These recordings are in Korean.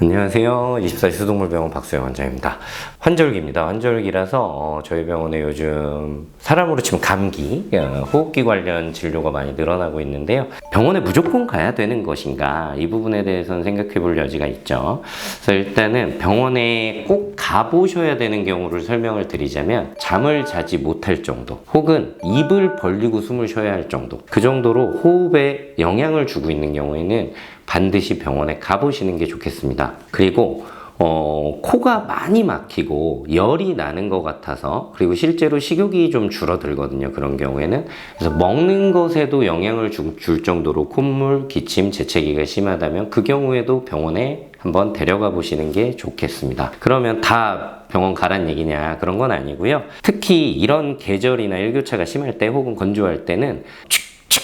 안녕하세요. 24시 수동물병원 박수영 원장입니다. 환절기입니다. 환절기라서 저희 병원에 요즘 사람으로 치면 감기, 호흡기 관련 진료가 많이 늘어나고 있는데요. 병원에 무조건 가야 되는 것인가? 이 부분에 대해서는 생각해 볼 여지가 있죠. 그래서 일단은 병원에 꼭 가보셔야 되는 경우를 설명을 드리자면 잠을 자지 못할 정도, 혹은 입을 벌리고 숨을 쉬어야 할 정도, 그 정도로 호흡에 영향을 주고 있는 경우에는 반드시 병원에 가보시는 게 좋겠습니다. 그리고 코가 많이 막히고 열이 나는 것 같아서, 그리고 실제로 식욕이 좀 줄어들거든요. 그런 경우에는. 그래서 먹는 것에도 영향을 줄 정도로 콧물, 기침, 재채기가 심하다면 그 경우에도 병원에 한번 데려가 보시는 게 좋겠습니다. 그러면 다 병원 가란 얘기냐? 그런 건 아니고요. 특히 이런 계절이나 일교차가 심할 때 혹은 건조할 때는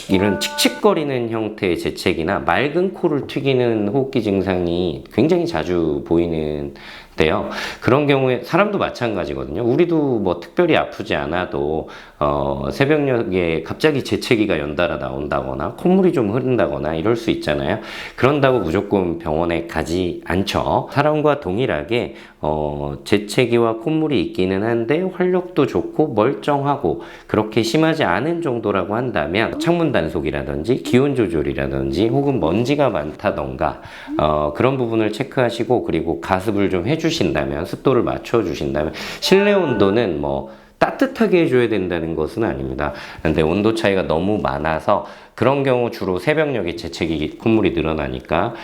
이런 칙칙거리는 형태의 재채기나 맑은 코를 튀기는 호흡기 증상이 굉장히 자주 보이는데요. 그런 경우에 사람도 마찬가지거든요. 우리도 뭐 특별히 아프지 않아도 새벽녘에 갑자기 재채기가 연달아 나온다거나 콧물이 좀 흐른다거나 이럴 수 있잖아요. 그런다고 무조건 병원에 가지 않죠. 사람과 동일하게 재채기와 콧물이 있기는 한데 활력도 좋고 멀쩡하고 그렇게 심하지 않은 정도라고 한다면 창문 단속이라든지 기온 조절이라든지 혹은 먼지가 많다던가 그런 부분을 체크하시고, 그리고 가습을 좀 해주신다면, 습도를 맞춰주신다면, 실내 온도는 뭐 따뜻하게 해줘야 된다는 것은 아닙니다. 근데 온도 차이가 너무 많아서 그런 경우 주로 새벽녘에 재채기, 콧물이 늘어나니까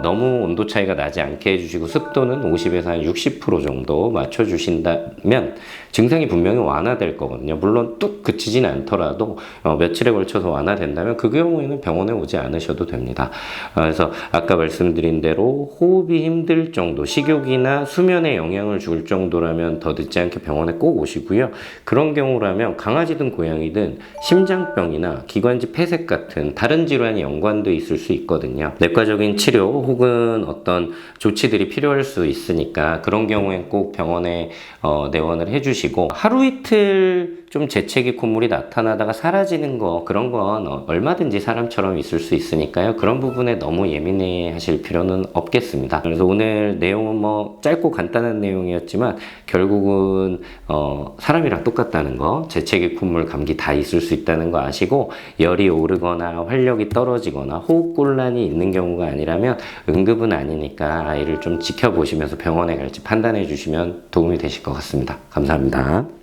너무 온도 차이가 나지 않게 해주시고, 습도는 50에서 한 60% 정도 맞춰주신다면 증상이 분명히 완화될 거거든요. 물론 뚝 그치진 않더라도 며칠에 걸쳐서 완화된다면 그 경우에는 병원에 오지 않으셔도 됩니다. 그래서 아까 말씀드린 대로 호흡이 힘들 정도, 식욕이나 수면에 영향을 줄 정도라면 더 늦지 않게 병원에 꼭 오시고요. 그런 경우라면 강아지든 고양이든 심장병이나 기관지 폐색 같은 다른 질환이 연관돼 있을 수 있거든요. 내과적인 치료 혹은 어떤 조치들이 필요할 수 있으니까 그런 경우엔 꼭 병원에 내원을 해주시고, 하루 이틀 좀 재채기 콧물이 나타나다가 사라지는 거, 그런 건 얼마든지 사람처럼 있을 수 있으니까요. 그런 부분에 너무 예민해 하실 필요는 없겠습니다. 그래서 오늘 내용은 뭐 짧고 간단한 내용이었지만 결국은 사람이랑 똑같다는 거, 재채기 콧물 감기 다 있을 수 있다는 거 아시고, 열이 오르거나 활력이 떨어지거나 호흡곤란이 있는 경우가 아니라면 응급은 아니니까 아이를 좀 지켜보시면서 병원에 갈지 판단해 주시면 도움이 되실 것 같습니다. 감사합니다.